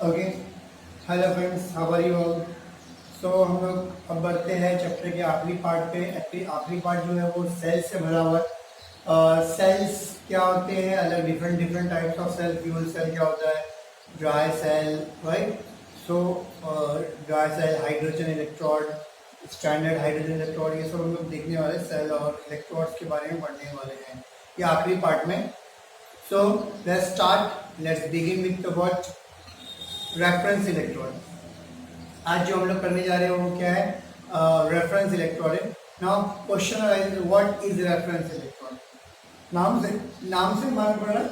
Okay, hello friends, how are you all. So हम लोग अब बढ़ते हैं चैप्टर के आखिरी पार्ट पे। आखिरी पार्ट जो है वो सेल्स से भरा हुआ है। सेल्स क्या होते हैं, अलग different different types of cell. Fuel cell क्या होता है, dry cell, right. So dry cell, hydrogen electrode, standard hydrogen electrode, ये सब हम लोग देखने वाले सेल और इलेक्ट्रोड्स के बारे में पढ़ने वाले हैं ये आखिरी पार्ट में। So let's start, let's begin with what reference electrode. आज जो हम लोग करने जा रहे हैं वो क्या है, reference electrode. Now question arises, what is reference electrode. नाम से मालूम पड़ रहा है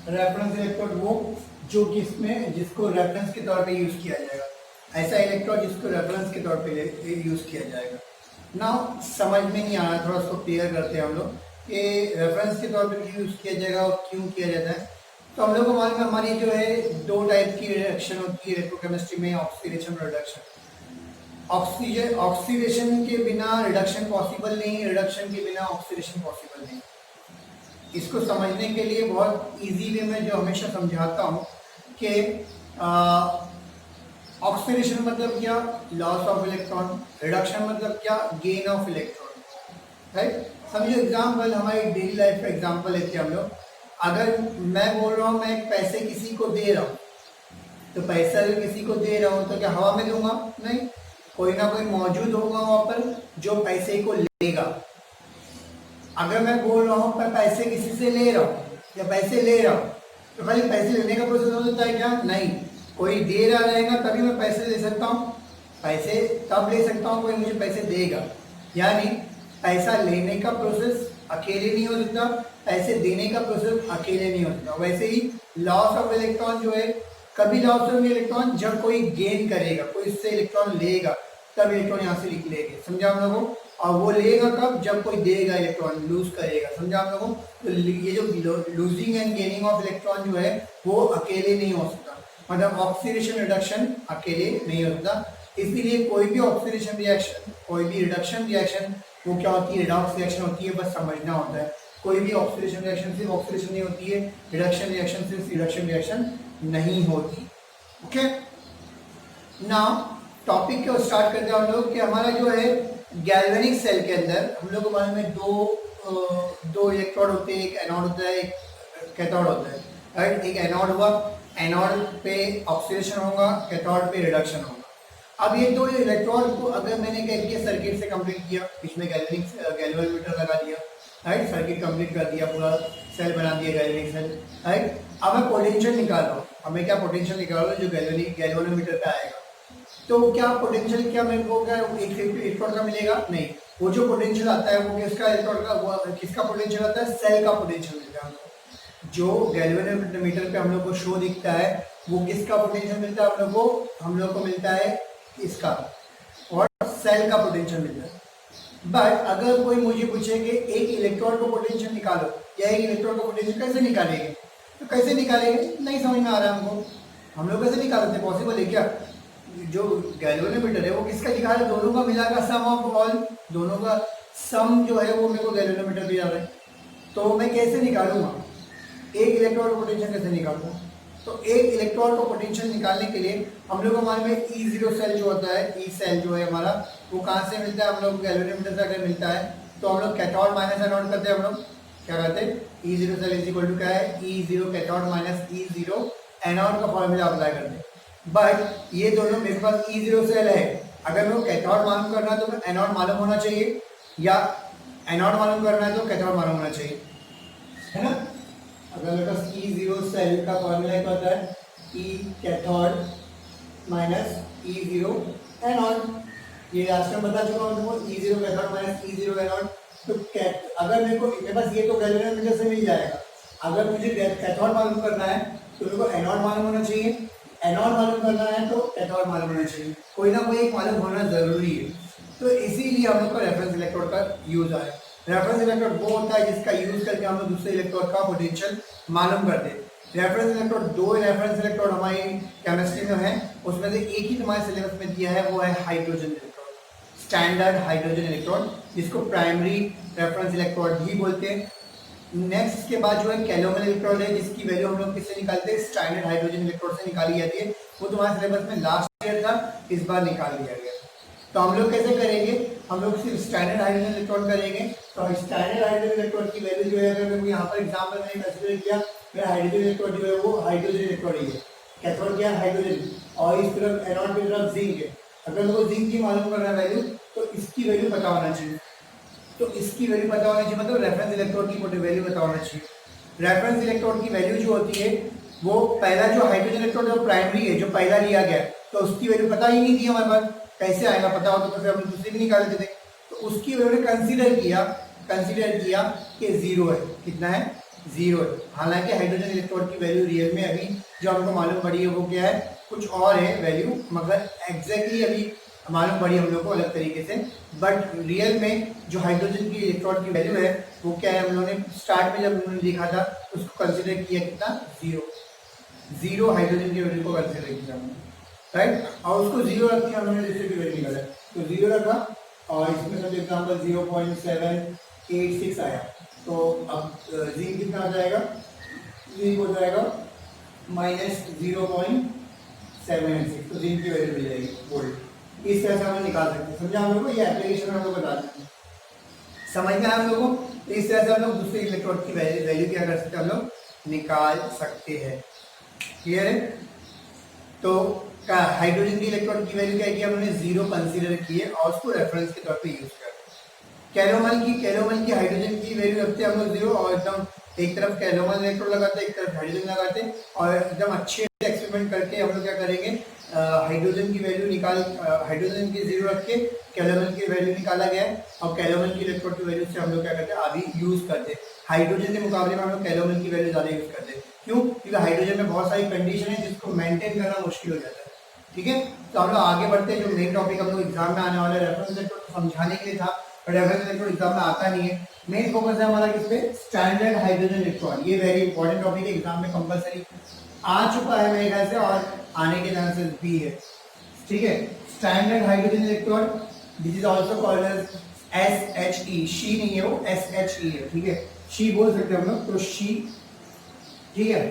रेफरेंस इलेक्ट्रोड वो जो किसमें जिसको रेफरेंस के तौर पे यूज किया जाएगा, ऐसा इलेक्ट्रोड जिसको रेफरेंस के तौर पे यूज किया जाएगा। नाउ समझ में नहीं आ रहा, थोड़ा उसको क्लियर करते हैं हम लोग कि रेफरेंस के तौर पे क्यों यूज किया जाएगा और क्यों किया जाता है। तो हम लोग को मालूम है हमारी जो है दो टाइप की रिएक्शन होती है इलेक्ट्रोकेमिस्ट्री में, ऑक्सीडेशन और रिडक्शन। ऑक्सीडेशन के बिना रिडक्शन पॉसिबल नहीं, रिडक्शन के बिना ऑक्सीडेशन पॉसिबल नहीं। इसको समझने के लिए बहुत इजी वे में जो हमेशा समझाता हूँ कि ऑक्सीडेशन मतलब क्या, लॉस ऑफ इलेक्ट्रॉन। रिडक्शन मतलब क्या, गेन ऑफ इलेक्ट्रॉन, राइट। समझो एग्जाम्पल, हमारी डेली लाइफ का एग्जाम्पल लेते हैं हम लोग। अगर मैं बोल रहा हूँ मैं एक पैसे किसी को दे रहा हूँ, तो पैसा अगर किसी को दे रहा हूँ तो क्या हवा में दूंगा? नहीं, कोई ना कोई मौजूद होगा वहां पर जो पैसे को लेगा। अगर मैं बोल रहा हूँ मैं पैसे किसी से ले रहा हूँ या पैसे ले रहा हूँ, तो खाली पैसे लेने का प्रोसेस हो सकता है क्या? नहीं, कोई दे रहा रहेगा तभी मैं पैसे ले सकता हूँ। पैसे तब ले सकता हूँ कोई मुझे पैसे देगा। यानी पैसा लेने का प्रोसेस अकेले नहीं हो सकता, पैसे देने का प्रोसेस अकेले नहीं हो सकता। वैसे ही लॉस ऑफ इलेक्ट्रॉन जो है, कभी लॉस होंगे इलेक्ट्रॉन जब कोई गेन करेगा, कोई इससे इलेक्ट्रॉन लेगा, तब इलेक्ट्रॉन यहाँ से निकलेंगे। समझा हम लोगों को? और वो लेगा कब? जब कोई देगा इलेक्ट्रॉन, लूज करेगा। समझा हम लोगों को? तो ये जो losing and gaining of electron जो है वो अकेले नहीं हो सकता, मतलब ऑक्सीडेशन रिडक्शन अकेले नहीं हो सकता। इसीलिए कोई भी ऑक्सीडेशन रिएक्शन, कोई भी रिडक्शन रिएक्शन, वो क्या होती है, रिडॉक्स रिएक्शन होती है, बस समझना होता है। कोई भी ऑक्सीडेशन रिएक्शन सिर्फ ऑक्सीडेशन नहीं होती है, रिडक्शन रिएक्शन सिर्फ रिडक्शन रिएक्शन नहीं होती। ओके, नाउ टॉपिक को स्टार्ट करते हैं हम लोग कि हमारा जो है गैल्वेनिक सेल के अंदर हम लोग को मालूम है दो इलेक्ट्रोड होते हैं, एक एनोड होता है, एक कैथोड होता है, राइट। एक एनोड हुआ, एनोड पे ऑक्सीडेशन होगा, कैथोड पे रिडक्शन होगा। अब ये दो इलेक्ट्रॉन को अगर मैंने क्या किया, सर्किट से कंप्लीट किया, इसमें गैल्वेनोमीटर लगा दिया, राइट, सर्किट कंप्लीट कर दिया, पूरा सेल बना दिया गैल्वेनिक सेल, राइट। अब मैं पोटेंशियल निकाल रहा हूँ, हमें क्या पोटेंशियल निकाल रहा हूँ जो गैल्वेनोमीटर पे आएगा। तो क्या पोटेंशियल क्या मेरे को क्या एक इलेक्ट्रॉन का मिलेगा? नहीं, वो जो पोटेंशियल आता है वो किसका इलेक्ट्रॉन का, वो किसका पोटेंशियल आता है? सेल का पोटेंशियल मिलता है। जो गैल्वेनोमीटर पे हम लोग को शो दिखता है वो किसका पोटेंशियल मिलता है हम लोग को मिलता है इसका, और सेल का पोटेंशियल मिलता है। बट अगर कोई मुझे पूछे कि एक इलेक्ट्रॉन को पोटेंशियल निकालो, या एक इलेक्ट्रॉन को पोटेंशियल कैसे निकालेंगे, तो कैसे निकालेंगे? नहीं समझ में आ रहा है हमको, हम लोग कैसे निकाल सकते? पॉसिबल है क्या? जो गैल्वेनोमीटर है वो किसका दिखा रहा है? दोनों का मिला का सम ऑफ ऑल, दोनों का सम जो है वो मेरे को गैल्वेनोमीटर दिया रहा है। तो मैं कैसे निकालूंगा एक इलेक्ट्रॉन को पोटेंशियल? कैसे निकालूंगा? तो एक इलेक्ट्रॉन को पोटेंशियल निकालने के लिए हम लोग को हमारे में E0 सेल जो होता है, ई सेल जो है हमारा, वो कहाँ से मिलता है? हम लोग गैल्वेनोमीटर से अगर मिलता है तो हम लोग कैथोड माइनस एनोड करते हैं। हम लोग क्या करते हैं? E0 cell is equal to क्या है? E0 cathode minus E0 anode का फॉर्मूला अप्लाई करते हैं। बट ये दोनों मेरे पास E0 सेल है, अगर मेरे को कैथोड मालूम करना है तो एनोड मालूम होना चाहिए, या एनोड मालूम करना है तो कैथोड मालूम होना चाहिए, है ना। अगर मेरे पास E0 सेल का फॉर्मूला क्या होता है? E cathode minus E0 anode. ये लास्ट में बता चुका हूँ तुमको, E0 cathode minus E0 anode. तो अगर मेरे पास ये तो गैल्वेनोमीटर से मिल जाएगा। अगर मुझे कैथोड मालूम करना है तो मेरे को एनोड मालूम होना चाहिए, एनोड मालूम करना है तो कैथोड मालूम होना चाहिए, कोई ना कोई एक मालूम होना जरूरी है। तो इसीलिए हम लोग का रेफरेंस इलेक्ट्रोड का यूज आया। रेफरेंस इलेक्ट्रोड वो होता है जिसका यूज करके हम लोग दूसरे इलेक्ट्रोड का पोटेंशियल मालूम करते हैं। रेफरेंस इलेक्ट्रोड, दो रेफरेंस इलेक्ट्रोड हमारी केमिस्ट्री में है, उसमें से एक ही तुम्हारे सिलेबस में दिया है, वो है hydrogen electrode, standard hydrogen electrode, जिसको प्राइमरी रेफरेंस इलेक्ट्रोड भी बोलते हैं। नेक्स्ट इसके बाद जो है कैलोमल इलेक्ट्रोड है, जिसकी वैल्यू हम लोग किससे निकालते हैं, स्टैंडर्ड हाइड्रोजन इलेक्ट्रोड से निकाली जाती है। वो तुम्हारे सिलेबस में लास्ट ईयर था, इस बार निकाल दिया गया। तो हम लोग कैसे करेंगे, हम लोग सिर्फ स्टैंडर्ड हाइड्रोजन इलेक्ट्रोड करेंगे। तो स्टैंडर्ड हाइड्रोजन इलेक्ट्रोड की वैल्यू जो है, अगर यहाँ पर एग्जाम्पल मैंने कंसीडर किया, मेरा हाइड्रोजन इलेक्ट्रोड जो है वो हाइड्रोजन इलेक्ट्रोड ही है, कैथोड क्या हाइड्रोजन, और इस तरफ एनोड की तरफ जिंक है। अगर मेरे को जिंक की मालूम करना है वैल्यू, तो इसकी वैल्यू पता होना चाहिए। तो इसकी वैल्यू पता होनी चाहिए, मतलब रेफरेंस इलेक्ट्रोड की वैल्यू पता होना चाहिए। रेफरेंस इलेक्ट्रोड की वैल्यू जो होती है, वो पहला जो हाइड्रोजन इलेक्ट्रोड जो प्राइमरी है, जो पहला लिया गया, तो उसकी वैल्यू पता ही नहीं थी हमारे पास, कैसे आएगा, पता हो तो फिर हम दूसरी भी निकाल देते। तो उसकी वैल्यू ने कंसीडर किया कि जीरो है। कितना है, जीरो है। हालांकि हाइड्रोजन इलेक्ट्रोड की वैल्यू रियल में अभी जो हमको मालूम पड़ी है वो क्या है, कुछ और है वैल्यू, मगर एग्जैक्टली अभी मालूम पड़ी हम लोग को अलग तरीके से। बट रियल में जो हाइड्रोजन की इलेक्ट्रॉन की वैल्यू है वो क्या है, हम लोगों ने स्टार्ट में जब उन्होंने लिखा था उसको कंसिडर किया कितना, जीरो हाइड्रोजन की वैल्यू को कंसिडर किया हमने, राइट। और उसको जीरो रख दिया हमने, दूसरे की वैल्यू निकाला तो जीरो रखा, और इसमें समझो एग्जाम्पल 0.786 आया। तो अब जिंक कितना आ जाएगा, जिंक हो जाएगा -0.786, तो जिंक की वैल्यू मिल जाएगी वोल्ट। इस तरह से हम निकाल सकते हैं, समझा हम लोग को, ये एप्लीकेशन हम लोग बता सकते हैं, समझ में आया हम लोगों को। इस तरह से हम लोग दूसरे इलेक्ट्रोड की वैल्यू क्या कर सकते हैं, हम लोग निकाल सकते हैं। क्लियर है। तो हाइड्रोजन की इलेक्ट्रोड की वैल्यू क्या है कि हमने जीरो कंसीडर किए और उसको रेफरेंस के तौर पे यूज कर। कैलोमल की हाइड्रोजन की वैल्यू रखते हैं हम लोग जीरो, और एकदम एक तरफ कैलोमल इलेक्ट्रोड लगाते हैं, एक तरफ हाइड्रोजन लगाते हैं, और एकदम अच्छे एक्सपेरिमेंट करके हम लोग क्या करेंगे, हाइड्रोजन की वैल्यू हाइड्रोजन की जीरो रख के कैलोमल की वैल्यू निकाला गया है, और कैलोमल की इलेक्ट्रोड की वैल्यू से हम लोग क्या करते हैं, अभी यूज करते हैं। हाइड्रोजन के मुकाबले में हम लोग कैलोमल की वैल्यू ज्यादा यूज करते हैं। क्यों, क्योंकि हाइड्रोजन में बहुत सारी कंडीशन है जिसको मेंटेन करना मुश्किल हो जाता है। ठीक है, तो हम लोग आगे बढ़ते हैं। जो मेन टॉपिक हम लोग एग्जाम में आने वाला है रेफरेंस इलेक्ट्रोड को समझाने के लिए था, पर रेफरेंस इलेक्ट्रोड एग्जाम में आता नहीं है। मेन फोकस है हमारा किस पे, स्टैंडर्ड हाइड्रोजन इलेक्ट्रोड। ये वेरी इंपॉर्टेंट टॉपिक है, एग्जाम में कंपलसरी आ चुका है मेरे ख्याल से, और आने के चांसेस भी है। ठीक है, standard hydrogen electrode, this is also called as SHE, she नहीं है वो, SHE है। ठीक है, शी बोल सकते हैं हम लोग, तो शी। ठीक है,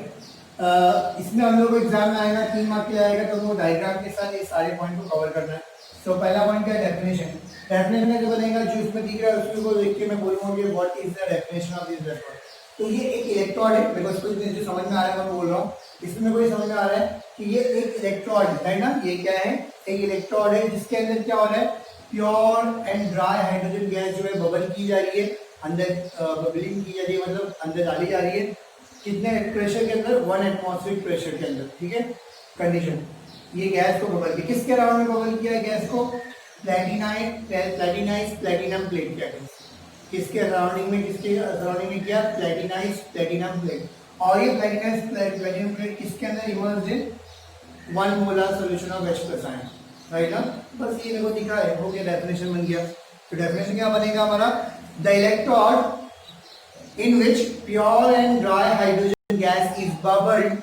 इसमें हम लोग को एग्जाम में आएगा 3 मार्क के लिए आएगा, तो हम लोग डायग्राम के साथ ये सारे पॉइंट को कवर करना है। तो पहला पॉइंट क्या है, डेफिनेशन। डेफिनेशन जो बनेगा, जो इसमें दिख रहा है उसी को देख के मैं बोलूंगा कि what is the definition of this electrode. तो ये एक इलेक्ट्रोड है, मेरे को इसको जो समझ में आ रहा है मैं बोल रहा हूँ। इसमें मेरे को ये समझ में आ रहा है कि ये एक इलेक्ट्रोड है ना, ये क्या है, एक इलेक्ट्रोड है जिसके अंदर क्या हो रहा है, pure and dry hydrogen gas जो है बबल की जा रही है, अंदर बबलिंग की जा रही है, मतलब अंदर डाली जा रही है। कितने प्रेशर के अंदर, 1 एटमॉस्फेरिक प्रेशर के अंदर। ठीक है, कंडीशन, ये गैस को बबल की, किसके अराउंड में बबल किया है गैस को, प्लेटिनाइज प्लेटिनम प्लेट क्या है, किसके सराउंडिंग में, किसके सराउंडिंग में किया, प्लेटिनाइज प्लेटिनम प्लेट। और ये प्लेटिनाइज प्लेटिनम प्लेट किसके अंदर इमर्ज्ड है, 1 molar solution of H+ ion, right ना। बस ये मेरे को दिखा है, हो गया, डेफिनेशन बन गया। तो डेफिनेशन क्या बनेगा हमारा, the electrode in which pure and dry hydrogen gas is bubbled,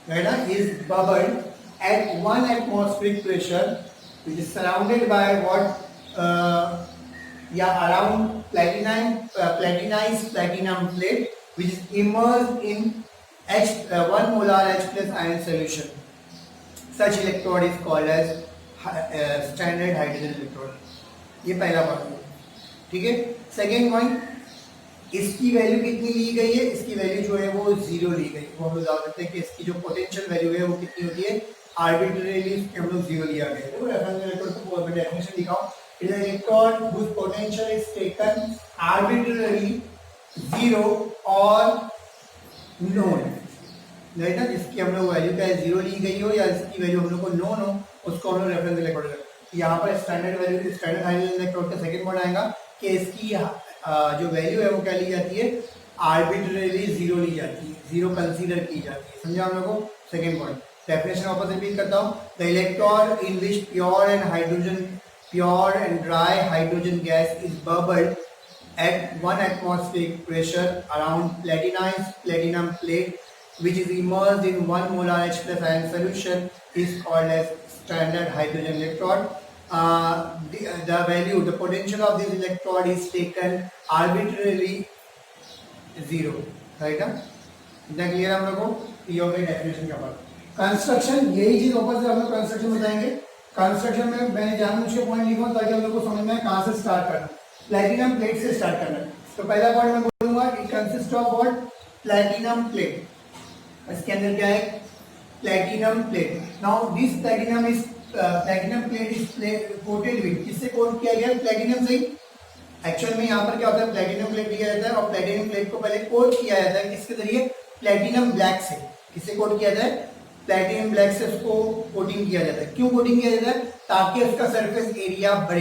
right, is bubbled at 1 atmospheric pressure, which is surrounded by around platinized platinum plate, which is immersed in 1 molar H+ ion solution. Such electrode is called as standard hydrogen electrode. ये पहला point. ठीक है, second point, इसकी value कितनी ली गई है, इसकी value जो है वो जीरो ली गई। वो हम लोग जान सकते हैं कि इसकी जो पोटेंशियल वैल्यू है वो कितनी होती है, आर्बिट्रेरीली हम लोग जीरो लिया गया है। तो रेफरेंस इलेक्ट्रोड को मैं डेफिनेशन दिखाऊं, it is an electrode which potential is taken arbitrarily zero और नोन, राइट ना, जिसकी हम लोग वैल्यू क्या है, जीरो ली गई हो या इसकी वैल्यू हम लोग को नोन हो, उसको हम लोग रेफरेंस इलेक्ट्रोड। यहाँ पर standard value, standard hydrogen electrode का सेकंड पॉइंट आएगा कि इसकी जो वैल्यू है वो क्या ली जाती है, आर्बिट्रेरीली जीरो ली जाती है, जीरो कंसीडर की जाती है। समझा हम लोग को। सेकंड पॉइंट, डेफिनेशन वापस रिपीट करता हूँ, the electrode in which pure and dry hydrogen gas is bubbled at 1 atmospheric pressure around platinized platinum plate, which is immersed in 1 molar H+ ion solution, is called as standard hydrogen electrode. The value, the potential of this electrode is taken arbitrarily 0, right ना? इतना clear हम लोग को? ये हो गई definition का part. Construction, यही चीज वापस से हम लोग कंस्ट्रक्शन बताएंगे। कंस्ट्रक्शन में मैंने जानबूझ के पॉइंट लिखा ताकि हम लोग को समझ में कहां से स्टार्ट करना। प्लैटिनम प्लेट से स्टार्ट करना है। तो पहला पॉइंट मैं बोलूंगा it consist of what? Platinum plate. इसके अंदर क्या है? Platinum plate. Now this platinum plate is coated with, किससे कोट किया गया? प्लैटिनम से। एक्चुअल में यहाँ पर क्या होता है? प्लैटिनम प्लेट लिया जाता है और प्लैटिनम प्लेट को पहले कोट किया जाता है किसके जरिए? प्लैटिनम ब्लैक से। किससे कोट किया जाता है? प्लैटिनम ब्लैक से उसको कोटिंग किया जाता है। क्यों कोटिंग किया जाता है? ताकि उसका सरफेस एरिया बढ़े।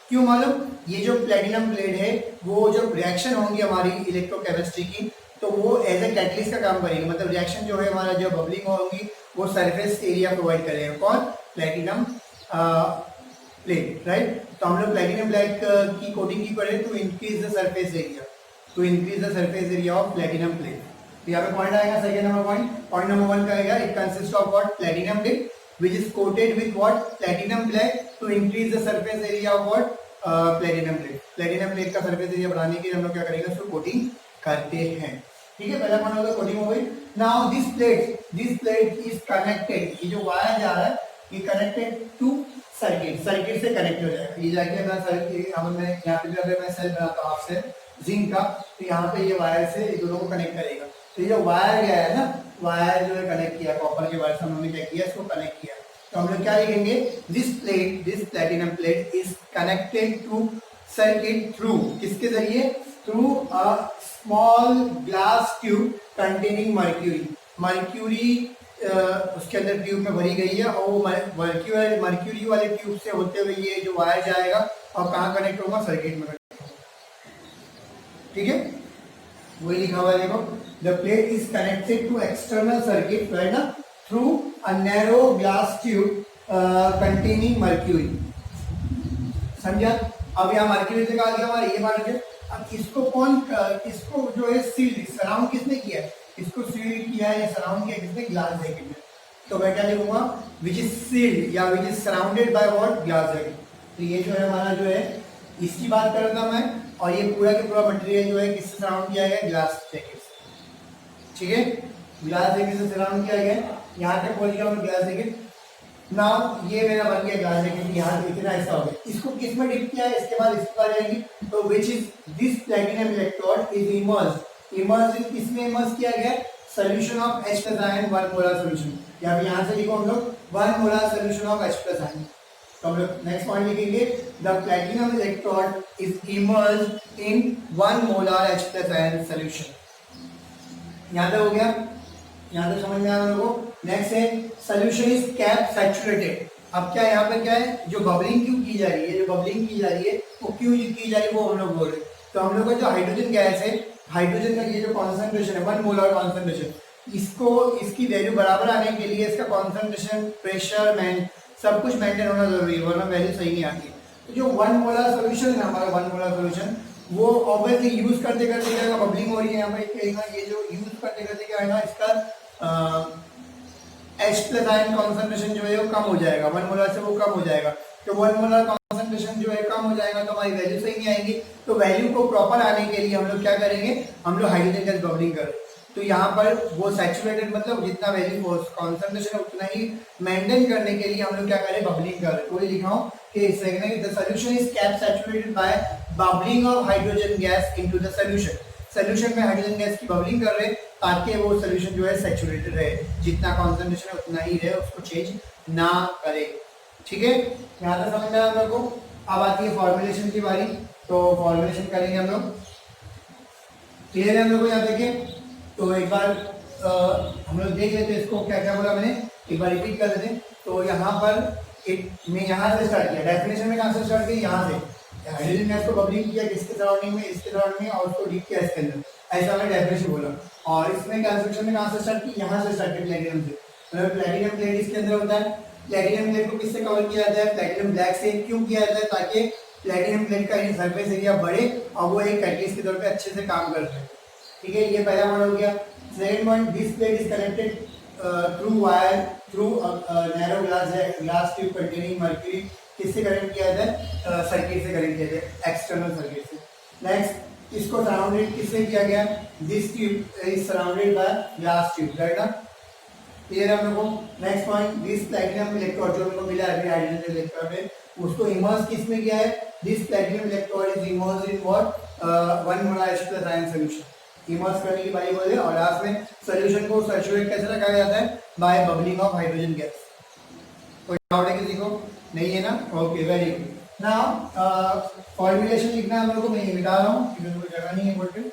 क्यों मालूम? ये जो प्लैटिनम प्लेट है वो जब रिएक्शन होंगी हमारी इलेक्ट्रोकेमिस्ट्री की, तो वो एज ए कैटलिस्ट का काम करेगी। मतलब रिएक्शन जो है हमारा, जो बबलिंग होगी वो सरफेस एरिया प्रोवाइड करेगा। कौन? Platinum plate, right? तो हम लोग प्लैटिनम ब्लैक की कोटिंग की करें to increase the surface area, to increase the surface area of platinum plate. तो यहाँ पे पॉइंट आएगा second number point. Point number 1 का आएगा it consist of what? Platinum plate which is coated with what? Platinum black to increase the surface area of what? Platinum plate. Platinum plate का surface area बढ़ाने के लिए हम लोग क्या करेंगे? उसको कोटिंग करते हैं। ठीक है, पहला पॉइंट होगा कोटिंग हो गई। Now this plate is connected, ये जो वायर जा रहा है ये कनेक्टेड टू सर्किट से कनेक्ट हो जाएगा। ये जाके अपना सर्किट, अब मैं यहाँ पे अगर मैं सेल बनाता हूँ आपसे जिंक का, तो यहाँ पे ये वायर से दोनों को कनेक्ट करेगा। तो ये वायर गया है ना, वायर जो है कनेक्ट किया, कॉपर के वायर से हमने क्या किया? इसको कनेक्ट किया। तो हम लोग क्या लिखेंगे? This platinum plate is connected to circuit through, किसके जरिए? Through a small glass tube containing mercury उसके अंदर ट्यूब में भरी गई है और वो मर्क्यूरी वाले ट्यूब से होते हुए ये जो वायर जाएगा और कहाँ कनेक्ट होगा? सर्किट में कनेक्ट होगा। ठीक है, वही लिखा हुआ है देखो, the plate is connected to external circuit, right ना, through a narrow glass tube containing mercury. समझा? अब यहाँ मर्क्यूरी से कहा गया हमारा ये मान लीजिए। अब इसको जो है सील सराउंड किसने किया है? इसको सील किया है या सराउंड किया किसने? ग्लास जैकेट ने। तो मैं क्या लिखूंगा? विच इज सील्ड या which is surrounded by what? Glass jacket. तो ये जो है हमारा जो है इसकी बात कर रहा था मैं, और ये पूरा के पूरा मटेरियल जो है किससे सराउंड किया गया? ग्लास जैकेट से। ठीक है, ग्लास जैकेट से सराउंड किया गया। यहाँ तक पहुंच गया मैं ग्लास जैकेट। नाउ ये मेरा बन गया ग्लास जैकेट, यहाँ इतना ऐसा हो गया। इसको किस में डिप किया है? इसके बाद इस पर जाएंगे। तो which is this platinum electrode is emerged किसमें इमर्ज किया गया? Solution of H+ ion 1 molar solution, या फिर यहाँ से लिखो हम लोग 1 molar solution of H+ ion. तो हम लोग नेक्स्ट पॉइंट लिखेंगे the platinum electrode is emerged in 1 molar H+ ion solution. यहाँ तक हो गया? यहाँ तक समझ में आया लोगों को? नेक्स्ट है सोल्यूशन इज कैप सैचुरेटेड। अब क्या यहाँ पे क्या है? जो बबलिंग क्यों की जा रही है, जो बबलिंग की जा रही है वो क्यों की जा रही है वो हम लोग बोल रहे हैं। तो हम लोग का जो हाइड्रोजन गैस है, हाइड्रोजन का ये जो कॉन्सेंट्रेशन है 1 मोलर कॉन्सेंट्रेशन, इसकी वैल्यू बराबर आने के लिए इसका कॉन्सेंट्रेशन, प्रेशर, सब कुछ मेंटेन होना जरूरी है, वरना वैल्यू सही नहीं आती है। तो जो 1 मोलर सोल्यूशन है हमारा 1 मोलर सोल्यूशन, वो ऑब्वियसली यूज करते करते क्या बबलिंग हो रही है यहाँ पे, ये जो यूज करते करते क्या है ना, इसका H+ आयन कॉन्सेंट्रेशन जो है वो कम हो जाएगा, 1 मोलर से वो कम हो जाएगा। तो 1 मोलर कॉन्सेंट्रेशन जो है कम हो जाएगा तो हमारी वैल्यू सही नहीं आएगी। तो वैल्यू को प्रॉपर आने के लिए हम लोग क्या करेंगे? हम लोग हाइड्रोजन गैस बबलिंग करें। तो यहाँ पर वो सैचुरेटेड मतलब जितना वैल्यू कॉन्सेंट्रेशन है उतना ही मेंटेन करने के लिए हम लोग क्या करें? बबलिंग करें। तो ये लिखा हूँ कि the solution is kept saturated by bubbling of hydrogen gas into the solution. Solution में हाइड्रोजन गैस की बबलिंग कर रहे हैं ताकि वो सॉल्यूशन जो है सैचुरेटेड रहे, जितना कॉन्सेंट्रेशन है उतना ही रहे, उसको चेंज ना करे। ठीक है, यहाँ तक समझ में आया हम लोग को? अब आती है फॉर्मुलेशन की बारी। तो फॉर्मुलेशन करेंगे हम लोग। क्लियर है हम लोग को? यहाँ देखिए, तो एक बार हम लोग देख लेते हैं इसको, क्या क्या बोला मैंने, एक बार रिपीट कर लेते हैं। तो यहाँ पर मैं यहाँ से स्टार्ट किया, डेफिनेशन में कहाँ से स्टार्ट किया? यहाँ से हाइड्रोजन गैस को बबलिंग किया किसके सराउंडिंग में? इसके सराउंडिंग में, और उसको डीप किया इसके अंदर, ऐसा मैं डेफिनेशन बोला। और इसमें कंस्ट्रक्शन में कहाँ से स्टार्ट की? यहाँ से स्टार्ट किया, प्लैटिनम से। मतलब प्लैटिनम प्लेट इसके अंदर होता है। प्लैटिनम प्लेट को किससे कवर किया जाता है? प्लैटिनम ब्लैक से। क्यों किया जाता है? ताकि प्लैटिनम प्लेट का सरफेस एरिया बढ़े और वो एक कैटलिस्ट के तौर पे अच्छे से काम कर सके। ठीक है, ये पहला पॉइंट हो गया। Second point, this plate is connected through wire through narrow glass tube containing mercury. किससे कनेक्ट किया जाता है? सर्किट से कनेक्ट किया जाता है, एक्सटर्नल सर्किट से। नेक्स्ट, इसको सराउंडेड किससे किया गया? This tube is surrounded by glass tube, right ना? क्लियर है हम लोगों को? Next point, this platinum electrode जो हमको मिला है हाइड्रोजन इलेक्ट्रोड में, उसको इमर्स किस में किया है? This platinum electrode is immersed in what 1 mole H+ ion solution. Immerse करने की बारी बोले और लास्ट में सॉल्यूशन को सैचुरेट कैसे रखा जाता है? By bubbling of hydrogen gas. कोई डाउट है किसी को? नहीं है ना? Okay, very good. Now formulation लिखना है हम लोग को, मैं ये मिटा रहा हूँ क्योंकि कोई जगह नहीं है बोर्ड पे।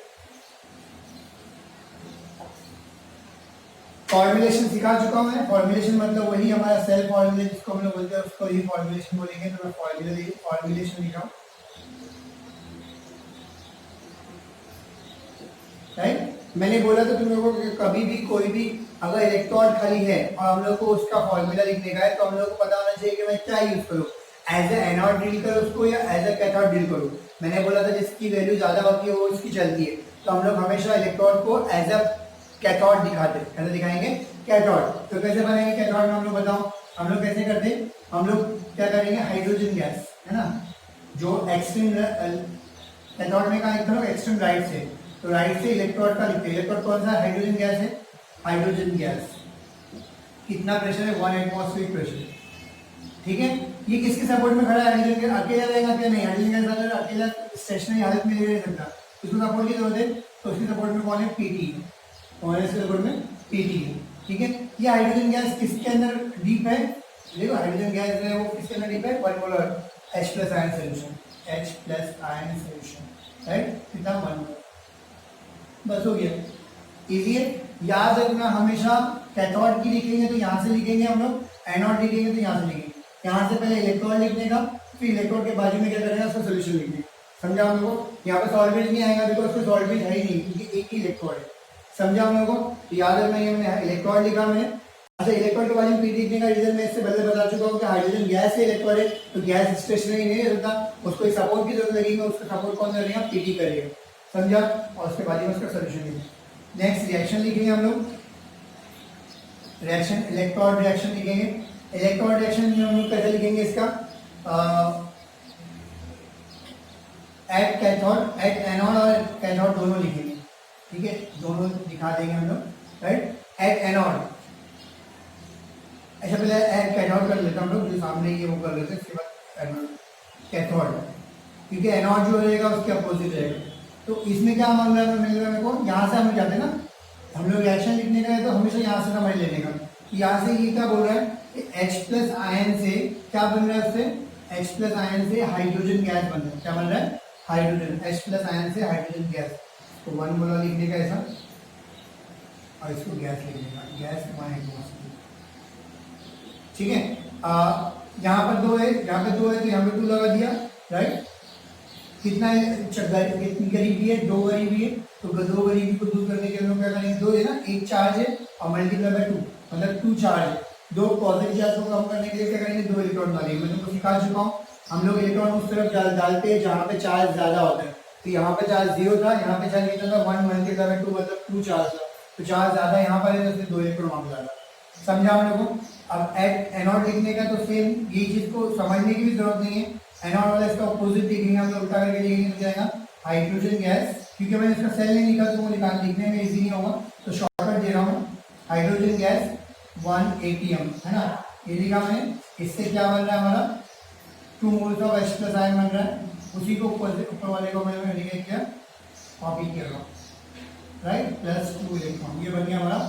फॉर्मुलेशन सिखा चुका हूं मैं। फॉर्मुलेशन मतलब वही हमारा सेल फॉर्मूला जिसको हम लोग बोलते हैं, उसको ही फॉर्मुलेशन बोलेंगे। तो मैं फॉर्मुलेशन लिखा हूं, राइट। मैंने बोला था तुम लोगों को कभी भी कोई भी अगर इलेक्ट्रोड खाली है और हम लोग को उसका फॉर्मूला लिखने का है तो हम लोग को पता होना चाहिए कि मैं क्या यूज करूँ, एज ए एनोड डील करूँ उसको या एज ए कैथोड डील करूँ। मैंने बोला था जिसकी वैल्यू ज्यादा होती है वो इसकी चलती है, तो हम लोग हमेशा इलेक्ट्रोड को एज अ कैथोड दिखाते हैं। कैसे दिखाएंगे? कैथोड। तो कैसे बनाएंगे कैथोड में हम लोग बताओ, हम लोग कैसे करते हैं? हम लोग क्या करेंगे, हाइड्रोजन गैस है ना, जो एक्सट्रीम कैथोड में कहा एक एक्सट्रीम राइट से, तो राइट से इलेक्ट्रोड का लिखते हैं। इलेक्ट्रोड कौन सा? हाइड्रोजन गैस है। हाइड्रोजन गैस कितना प्रेशर है? 1 एटमॉस्फेरिक प्रेशर, ठीक है। ये किसके सपोर्ट में खड़ा है? हाइड्रोजन गैस अकेला रहेगा क्या? नहीं, हाइड्रोजन गैस अगर अकेला स्टेशनरी हालत में नहीं रह सकता, उसको सपोर्ट की जरूरत है, तो उसके सपोर्ट में कौन है? पीटी। और इसके सपोर्ट में पीटी है, ठीक है। ये हाइड्रोजन गैस किसके अंदर डीप है? देखो हाइड्रोजन गैस है वो किसके अंदर डीप है? 1 molar H+ ion solution, H+ ion solution, right. कितना? 1 मोलर। बस हो गया, इजी है। याद रखना हमेशा कैथोड की लिखेंगे तो यहाँ से लिखेंगे हम लोग, एनोड लिखेंगे तो यहाँ से लिखेंगे। यहाँ से पहले इलेक्ट्रोड लिखने का, फिर इलेक्ट्रोड के बाजू में क्या करेगा? उसका सोल्यूशन लिखने। समझा हम लोगों को? यहाँ पे सॉल्वेंट नहीं आएगा बिकॉज उसको सॉल्वेंट है ही नहीं, क्योंकि एक ही इलेक्ट्रोड है। समझा हम लोगों को? याद रखना, ये मैंने इलेक्ट्रोड लिखा मैंने। अच्छा, इलेक्ट्रोड के बाजू में पी लिखने का रीजन मैं इससे पहले बता चुका हूँ कि हाइड्रोजन गैस है, इलेक्ट्रोड है, तो गैस स्टेशनरी नहीं रहता, उसको एक सपोर्ट की जरूरत लगेगी, उसका सपोर्ट कौन करेगा? पीटी करेगा। समझा? और उसके बाजू में उसका सोल्यूशन लिखेंगे। नेक्स्ट रिएक्शन लिखेंगे हम लोग, रिएक्शन इलेक्ट्रोड रिएक्शन लिखेंगे। इलेक्ट्रोड रिएक्शन में हम लोग कैसे लिखेंगे इसका? एट कैथोड, एट एनोड और कैथोड दोनों लिखेंगे, ठीक है, दोनों दिखा देंगे हम लोग, राइट। एट एनोड, अच्छा पहले एट कैथोड कर लेते हम लोग, जो सामने ये वो कर लेते हैं, इसके बाद एनोड कैथोड, क्योंकि एनोड जो रहेगा उसके अपोजिट रहेगा। तो इसमें क्या मान रहा है मिल रहा है मेरे को? यहाँ से हम जाते हैं ना, हम लोग रिएक्शन लिखने का है तो हमेशा यहाँ से समझ लेने का। यहाँ से ये क्या बोल रहा है कि H+ आयन से क्या बन रहा है? उससे H+ आयन से हाइड्रोजन गैस बन रहा है। क्या बन रहा है? हाइड्रोजन। H+ आयन से हाइड्रोजन गैस, तो 1 मोलर लिखने का ऐसा, और इसको गैस लिखने का, गैस 1 एटमॉस्फेयर, ठीक है। यहाँ पर 2 है, यहाँ पे 2 है तो यहाँ पे 2 लगा दिया, राइट। कितना कितनी गरीबी है? 2 गरीबी है, तो 2 गरीबी को दूर करने के लिए क्या करेंगे? 2 है ना, एक चार्ज है और मल्टीप्लाई बाय 2, मतलब 2 चार्ज है। 2 पॉजिटिव चार्ज को कम करने के लिए क्या करेंगे? 2 इलेक्ट्रॉन डालेंगे। मैं तुमको सिखा चुका हूँ, हम लोग इलेक्ट्रॉन उस तरफ डालते हैं जहाँ पे चार्ज ज्यादा होता है। तो यहाँ पे चार्ज 0 था, यहाँ पे चार्ज कितना था? 1 मल्टीप्लाई बाय 2 मतलब 2 चार्ज था, तो चार्ज ज्यादा यहाँ पर है तो 2 इलेक्ट्रॉन वहां ज्यादा। समझा हम लोगों को? अब एट एनोड लिखने का तो सेम ये चीज को समझने की भी जरूरत नहीं है। एनोड वाला इसका अपोजिट लिखेंगे हम लोग, उल्टा करके लिखेंगे तो जाएगा हाइड्रोजन गैस, क्योंकि मैंने इसका सेल नहीं लिखा तो वो लिखने में इजी नहीं होगा, तो शॉर्टकट दे रहा हूँ, हाइड्रोजन गैस 1 atm, है ना, ये लिखा मैंने। इससे क्या बन रहा है हमारा? 2 मोल्स ऑफ H+ आयन बन रहा है, उसी को ऊपर वाले को मैंने लिखा किया, कॉपी कर रहा हूँ, राइट, +2 इलेक्ट्रॉन। ये बन गया हमारा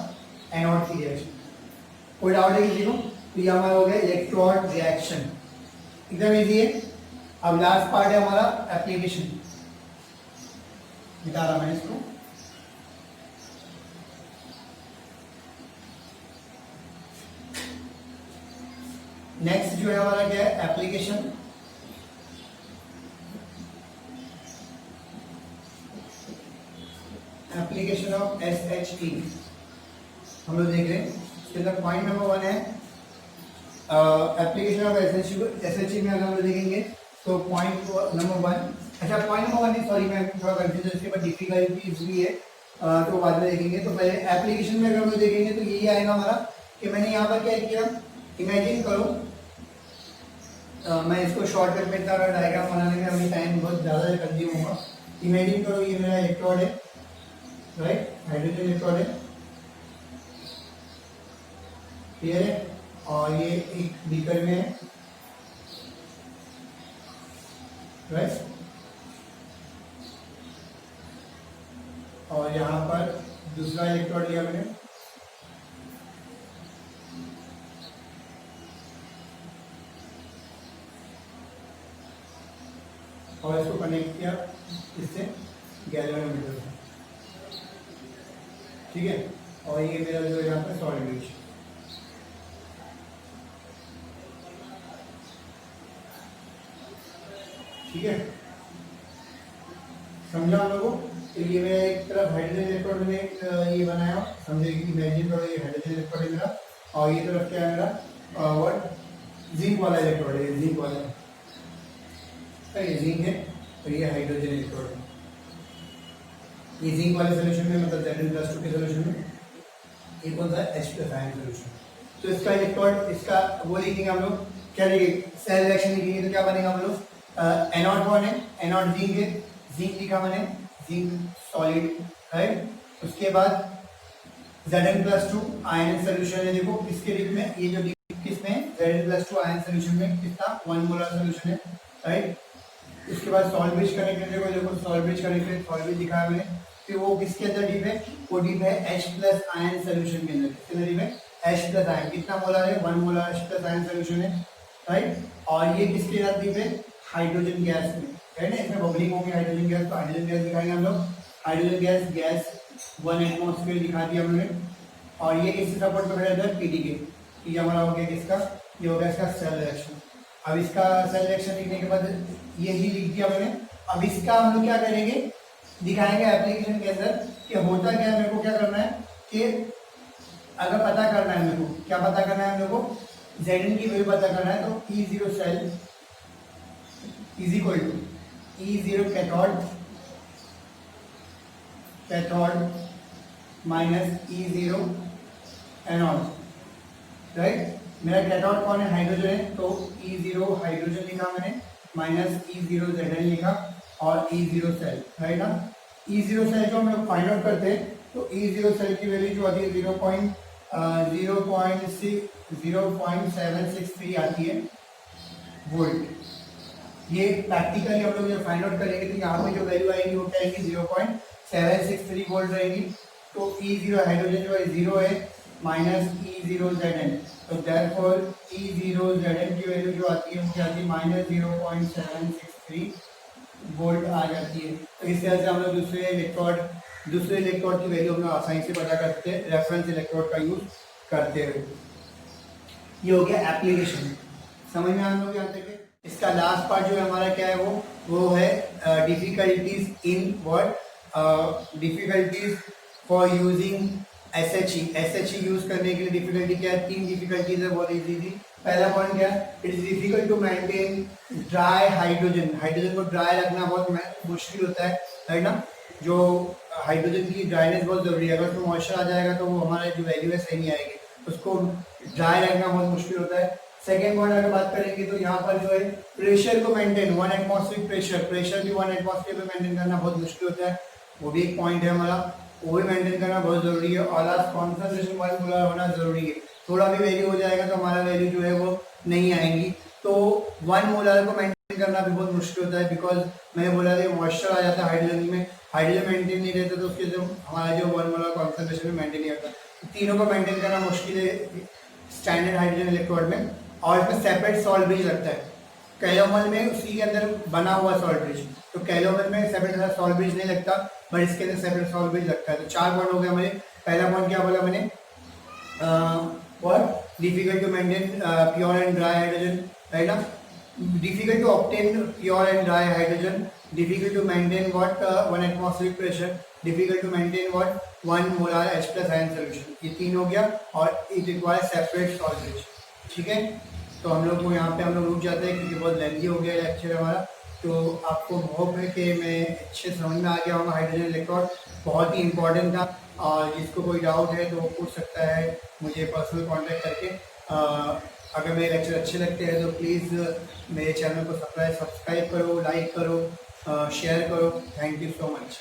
एनोड की रिएक्शन। कोई डाउट है किसी को? तो ये हमारा हो गया इलेक्ट्रोड रिएक्शन, एकदम इजी है। अब लास्ट पार्ट है हमारा एप्लीकेशन, बता रहा मैं इसको। नेक्स्ट जो है हमारा क्या है? एप्लीकेशन। एप्लीकेशन ऑफ SHE हम लोग देख रहे हैं। इसके अंदर पॉइंट नंबर 1 है एप्लीकेशन ऑफ SHE में अगर हम लोग देखेंगे तो पॉइंट नंबर 1, अच्छा पॉइंट नंबर 1 नहीं, सॉरी मैं थोड़ा कंफ्यूज, इसके बाद डिफिकल्टीज भी है, तो बाद में देखेंगे। तो पहले एप्लीकेशन में अगर हम लोग देखेंगे तो यही आएगा हमारा कि मैंने यहाँ पर क्या किया, इमेजिन करो, मैं इसको शॉर्टकट में इतना डायग्राम बनाने में अभी टाइम बहुत ज़्यादा कंज्यूम होगा, इमेजिन करो ये मेरा इलेक्ट्रोड है, राइट, हाइड्रोजन इलेक्ट्रोड है, क्लियर है, और ये एक बीकर में है, राइट, और यहाँ पर दूसरा इलेक्ट्रोड लिया मैंने, और इसको कनेक्ट किया इससे गैल्वेनोमीटर से, ठीक है, और ये मेरा जो यहाँ पर सॉलिड ब्रिज, ठीक है, समझा आप लोगों को। तो ये मेरा एक तरफ हाइड्रोजन इलेक्ट्रोड में ये बनाया, समझे कि इमेजिन करो ये हाइड्रोजन इलेक्ट्रोड है मेरा, और ये तरफ क्या है मेरा व्हाट जिंक वाला इलेक्ट्रोड है, जिंक वाला, ये जिंक है, और ये हाइड्रोजन इलेक्ट्रोड है, ये जिंक वाले सोल्यूशन में मतलब Zn+2 के सोल्यूशन में, ये कौन सा H+ आयन सोल्यूशन। तो इसका इलेक्ट्रोड, इसका वो लिखेंगे हम लोग, क्या लिखेंगे, सेल रिएक्शन लिखेंगे, तो क्या बनेगा हम लोग, एनोड कौन है, एनोड जिंक है, जिंक लिखा मैंने, जिंक सॉलिड, राइट, उसके बाद Zn+2 आयन सोल्यूशन है, देखो किसके रूप में, ये जो किसमें Zn+2 आयन सोल्यूशन में कितना 1 मोलर सोल्यूशन है, राइट, उसके बाद सॉल्ट ब्रिज कनेक्टेड है, देखो salt bridge connected, salt bridge दिखाया मैंने, फिर वो किसके अंदर डीप है, वो डीप है H+ आयन सोल्यूशन के अंदर, किसके अंदर डीप है, H+ आयन, कितना मोलर है, 1 मोलर H+ आयन सोल्यूशन है, राइट, और ये किसके साथ डीप है, हाइड्रोजन गैस में, है ना, इसमें बबलिंग होगी हाइड्रोजन गैस, तो हाइड्रोजन गैस दिखाएंगे हम लोग, हाइड्रोजन गैस, गैस 1 एटमॉस्फेयर दिखा दिया हमने, और ये किससे सपोर्ट कर रहा है, पीडी के, ये हमारा हो गया किसका, ये हो गया इसका सेल रिएक्शन। अब इसका सेल रिएक्शन लिखने के बाद यही लिख दिया मैंने, अब इसका हम लोग क्या करेंगे, दिखाएंगे एप्लीकेशन के अंदर कि होता क्या है, मेरे को क्या करना है कि अगर पता करना है, मेरे को क्या पता करना है, मेरे को Zn की वैल्यू पता करना है, तो E0 cell is equal to E0 cathode minus E0 anode, right, मेरा कैथोड कौन है, हाइड्रोजन है, तो E0 हाइड्रोजन लिखा मैंने, माइनस E0 Zn लिखा, और E0 सेल, राइट ना, E0 सेल जो हम लोग फाइंड आउट करते हैं, तो E0 सेल की वैल्यू जो आती है 0.763 आती है वोल्ट। ये प्रैक्टिकली हम लोग जब फाइंड आउट करेंगे तो यहाँ पे जो वैल्यू आएगी वो क्या आएगी, 0.763 वोल्ट रहेगी, तो E0 हाइड्रोजन जो है 0 है, माइनस E0 Zn, तो देयरफॉर E0 Zn की वैल्यू जो आती है वो क्या आती है, माइनस 0.763 वोल्ट आ जाती है। तो इस तरह से हम लोग दूसरे इलेक्ट्रोड की वैल्यू हम लोग आसानी से पता करते हैं, रेफरेंस इलेक्ट्रोड का यूज करते हुए। ये हो गया एप्लीकेशन, समझ में हम लोग यहाँ तक। इसका लास्ट पार्ट जो है हमारा क्या है, वो है difficulties in what, difficulties for using SHE use करने के लिए डिफिकल्टी क्या है, 3 डिफिकल्टीज है, बहुत इजी थी। पहला पॉइंट क्या है, it is difficult to maintain dry hydrogen, hydrogen को ड्राई रखना बहुत मुश्किल होता है, राइट ना, जो हाइड्रोजन की ड्राइनेस बहुत जरूरी है, अगर उसमें मॉइस्चर आ जाएगा तो वो हमारा जो वैल्यू है सही नहीं आएगी, उसको ड्राई रखना बहुत मुश्किल होता है। सेकेंड पॉइंट अगर बात करेंगे तो यहाँ पर जो है प्रेशर को मेंटेन, 1 एटमॉस्फेरिक प्रेशर भी 1 एटमॉस्फेयर पे मेंटेन करना बहुत मुश्किल होता है, वो भी एक पॉइंट है हमारा, वो भी मेंटेन करना बहुत जरूरी है। और लास्ट कॉन्सेंट्रेशन 1 मोलर होना जरूरी है, थोड़ा भी वैल्यू हो जाएगा तो हमारा वैल्यू जो है वो नहीं आएंगी, तो 1 मोलर को मेंटेन करना भी बहुत मुश्किल होता है, बिकॉज मैंने बोला था मॉइस्चर आ जाता है हाइड्रोजन में, हाइड्रोजन मेंटेन नहीं रहता तो उसके जो हमारा जो 1 मोलर कॉन्सेंट्रेशन में मेंटेन नहीं होता, तीनों को मेंटेन करना मुश्किल है स्टैंडर्ड हाइड्रोजन इलेक्ट्रोड में। और इसमें सेपरेट सॉल्ट ब्रिज लगता है, कैलोमल में उसी के अंदर बना हुआ सॉल्ट ब्रिज, तो कैलोमल में सेपरेट सॉल्ट ब्रिज नहीं लगता, बट इसके अंदर सेपरेट सॉल्ट ब्रिज लगता है। तो 4 पॉइंट हो गए हमारे। पहला पॉइंट क्या बोला मैंने, what difficult to maintain pure and dry hydrogen, right ना, difficult to obtain pure and dry hydrogen, difficult to maintain what 1 atmospheric pressure, difficult to maintain what 1 molar H+ ion solution, ये 3 हो गया, और it requires separate salt bridge, ठीक है। तो हम लोग को यहाँ पे हम लोग रुक जाते हैं क्योंकि बहुत लेंथी हो गया लेक्चर हमारा, तो आपको होप है कि मैं अच्छे समझ में आ गया हूँ। हाइड्रोजन इलेक्ट्रोड बहुत ही इंपॉर्टेंट था, और जिसको कोई डाउट है तो वो पूछ सकता है मुझे पर्सनल कांटेक्ट करके। अगर मेरे लेक्चर अच्छे लगते हैं तो प्लीज़ मेरे चैनल को सब्सक्राइब करो, लाइक करो, शेयर करो। Thank you so much.